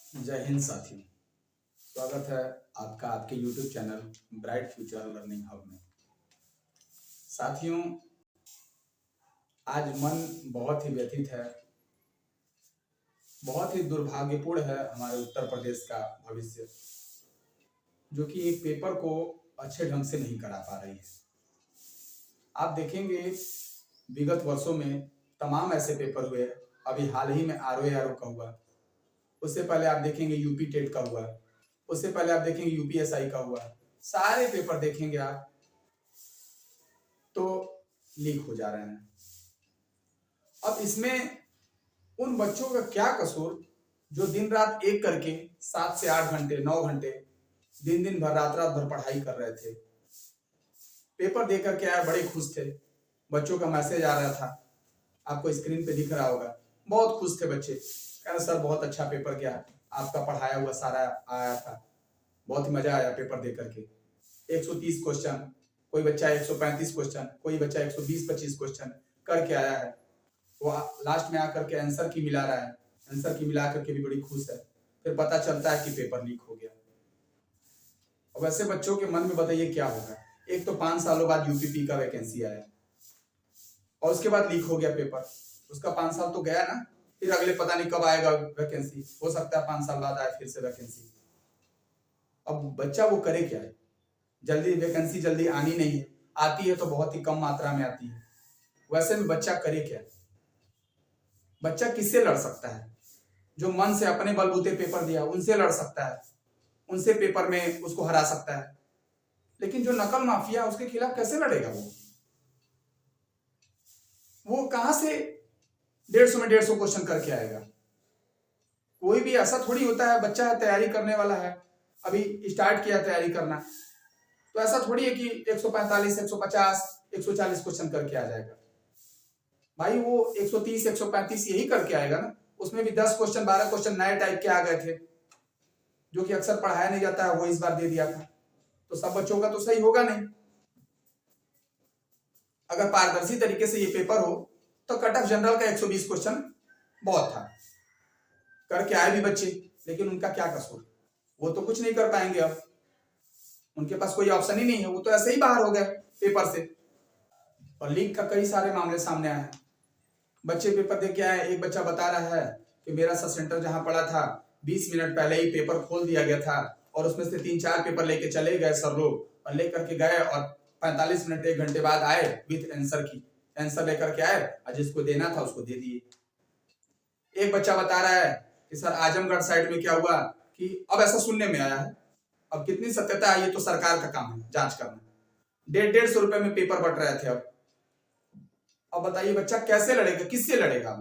जय हिंद साथियों। स्वागत है आपका आपके YouTube channel bright future learning hub में। साथियों, आज मन बहुत ही व्यथित है। बहुत ही दुर्भाग्यपूर्ण है हमारे उत्तर प्रदेश का भविष्य, जो कि एक पेपर को अच्छे ढंग से नहीं करा पा रही है। आप देखेंगे विगत वर्षों में तमाम ऐसे पेपर हुए। अभी हाल ही में RO का हुआ, उससे पहले आप देखेंगे यूपी टेट का हुआ, उससे पहले आप देखेंगे UPSI का हुआ। सारे पेपर देखेंगे आप तो लीक हो जा रहे हैं। अब इसमें उन बच्चों का क्या कसूर जो दिन रात एक करके 7 से 8 घंटे 9 घंटे दिन दिन भर रात रात भर पढ़ाई कर रहे थे। पेपर देकर के आए, बड़े खुश थे। बच्चों का मैसेज आ रहा था, आपको स्क्रीन पे दिख रहा होगा। बहुत खुश थे बच्चे, कह रहे सर बहुत अच्छा पेपर गया, आपका पढ़ाया हुआ सारा आया था, बहुत ही मजा आया पेपर दे करके। 130 क्वेश्चन, कोई बच्चा 135 क्वेश्चन, कोई बच्चा 120-25 क्वेश्चन करके आया है। वो लास्ट में आकर के आंसर की मिला रहा है, आंसर की मिला करके भी बड़ी खुश है। फिर पता चलता है कि पेपर लीक हो गया। अब ऐसे बच्चों के मन में बताइए क्या होगा। एक तो 5 सालों बाद UPP का वैकेंसी आया और उसके बाद लीक हो गया पेपर। उसका 5 साल तो गया ना, फिर अगले पता नहीं कब आएगा वैकेंसी। हो सकता है 5 साल बाद आए फिर से वैकेंसी। अब बच्चा वो करे क्या है? जल्दी वैकेंसी जल्दी आनी नहीं है, आती है तो बहुत ही कम मात्रा में आती है। वैसे में बच्चा करे क्या? बच्चा किससे लड़ सकता है? जो मन से अपने बलबूते पेपर दिया उनसे लड़ सकता है, उनसे पेपर में उसको हरा सकता है। लेकिन जो नकल माफिया उसके खिलाफ कैसे लड़ेगा? वो कहां से 150 में 150 क्वेश्चन करके आएगा? कोई भी ऐसा थोड़ी होता है, बच्चा तैयारी करने वाला है, अभी स्टार्ट किया तैयारी करना, तो ऐसा थोड़ी है कि 145 150 140 क्वेश्चन करके आ जाएगा। भाई वो 130 135 यही करके आएगा ना। उसमें भी 10 क्वेश्चन 12 क्वेश्चन नए टाइप के आ गए थे, जो कि अक्सर पढ़ाया नहीं जाता है, वो इस बार दे दिया था। तो सब बच्चों का तो सही होगा नहीं। अगर पारदर्शी तरीके से ये पेपर हो तो कट ऑफ जनरल का 120 क्वेश्चन बहुत था, करके आए भी बच्चे। लेकिन उनका क्या कसूर? वो तो कुछ नहीं कर पाएंगे। अब उनके पास कोई ऑप्शन ही नहीं है, वो तो ऐसे ही बाहर हो गए पेपर से। और लीक का कई सारे मामले सामने आए हैं। बच्चे पेपर दे के आए, एक बच्चा बता रहा है कि मेरा सब सेंटर जहां पड़ा था 20 मिनट पहले ही पेपर खोल दिया गया था और उसमें से 3-4 पेपर लेके चले गए सर लोग, और लेकर के गए और 45 मिनट 1 घंटे बाद आए विथ आंसर की। आंसर लेकर के आए और जिसको देना था उसको दे दिए। एक बच्चा बता रहा है कि सर आजमगढ़ साइड में क्या हुआ कि अब ऐसा सुनने में आया है, अब कितनी सत्यता है ये तो सरकार का काम है जांच करना। 150-150 रुपए में पेपर बट रहे थे। अब बताइए बच्चा कैसे लड़ेगा, किससे लड़ेगा?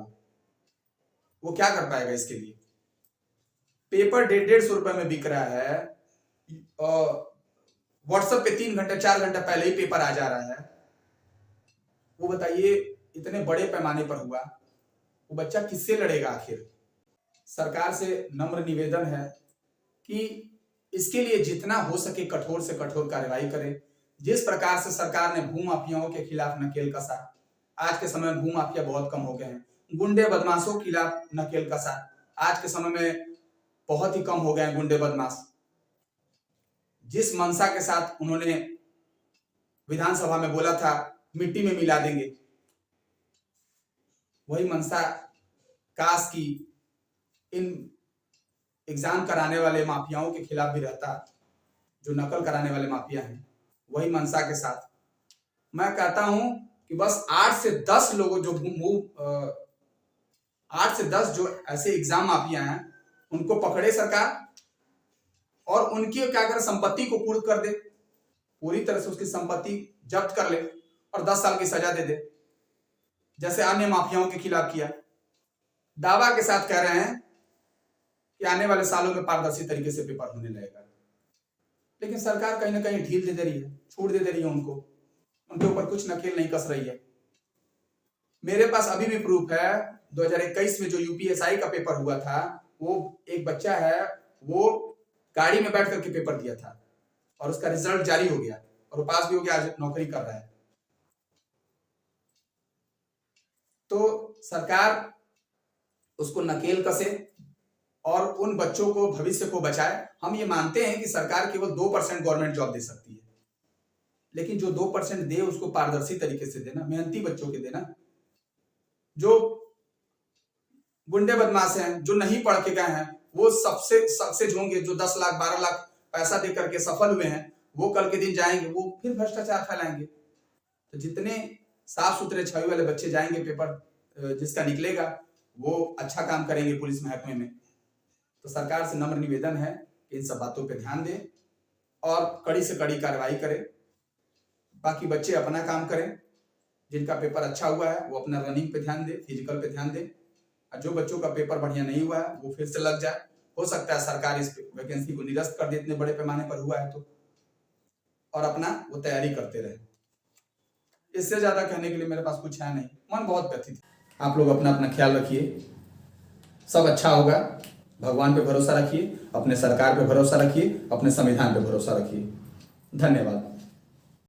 वो क्या कर पाएगा इसके लिए? पेपर 150-150 रुपए में बिक रहा है, व्हाट्सएप पे 3 घंटे 4 घंटे पहले ही पेपर आ जा रहा है। वो बताइए इतने बड़े पैमाने पर हुआ, वो बच्चा किससे लड़ेगा आखिर? सरकार से नम्र निवेदन है कि इसके लिए जितना हो सके कठोर से कठोर कार्रवाई करे। जिस प्रकार से सरकार ने भूमाफियाओं के खिलाफ नकेल कसा, आज के समय में भूमाफिया बहुत कम हो गए हैं। गुंडे बदमाशों के खिलाफ नकेल कसा, आज के समय में बहुत ही कम हो गए हैं गुंडे बदमाश। जिस मंशा के साथ उन्होंने विधानसभा में बोला था मिट्टी में मिला देंगे, वही मंशा काश की इन एग्जाम कराने वाले माफियाओं के खिलाफ भी रहता, जो नकल कराने वाले माफिया हैं। वही मंशा के साथ मैं कहता हूं कि बस 8 से 10 लोगों जो 8 से 10 जो ऐसे एग्जाम माफिया हैं उनको पकड़े सरकार, और उनकी क्या करे, संपत्ति को कुर्क कर दे, पूरी तरह से उसकी संपत्ति जब्त कर ले और 10 साल की सजा दे दे, जैसे अन्य माफियाओं के खिलाफ किया। दावा के साथ कह रहे हैं कि आने वाले सालों में पारदर्शी तरीके से पेपर होने लगेगा। लेकिन सरकार कहीं ना कहीं ढील दे रही है, छूट दे रही है उनको, उनके ऊपर कुछ नकेल नहीं कस रही है। मेरे पास अभी भी प्रूफ है, 2021 में जो UPSI का पेपर हुआ था, वो एक बच्चा है, वो गाड़ी में बैठ करके पेपर दिया था और उसका रिजल्ट जारी हो गया और वो पास भी हो गया, आज नौकरी कर रहा है। तो सरकार उसको नकेल कसे और उन बच्चों को भविष्य को बचाए। हम ये मानते हैं कि सरकार केवल 2% गवर्नमेंट जॉब दे सकती है, लेकिन जो 2% दे उसको पारदर्शी तरीके से देना, मेहनती बच्चों के देना। जो गुंडे बदमाश हैं, जो नहीं पढ़ के गए हैं, वो सबसे सक्सेस होंगे। जो 10 लाख 12 लाख पैसा दे करके सफल हुए हैं, वो कल के दिन जाएंगे, वो फिर भ्रष्टाचार फैलाएंगे। तो जितने साफ सुथरे छवि वाले बच्चे जाएंगे, पेपर जिसका निकलेगा वो अच्छा काम करेंगे पुलिस महकमे में। तो सरकार से नम्र निवेदन है कि इन सब बातों पे ध्यान दे और कड़ी से कड़ी कार्रवाई करे। बाकी बच्चे अपना काम करें, जिनका पेपर अच्छा हुआ है वो अपना रनिंग पे ध्यान दे, फिजिकल पे ध्यान दे, और जो बच्चों का पेपर बढ़िया नहीं हुआ है वो फिर से लग जाए। हो सकता है सरकार इस वैकेंसी को निरस्त कर दे, इतने बड़े पैमाने पर हुआ है तो, और अपना वो तैयारी करते रहे। इससे ज्यादा कहने के लिए मेरे पास कुछ है नहीं, मन बहुत व्यथित है। आप लोग अपना अपना ख्याल रखिए, सब अच्छा होगा। भगवान पे भरोसा रखिए, अपने सरकार पे भरोसा रखिए, अपने संविधान पे भरोसा रखिए। धन्यवाद।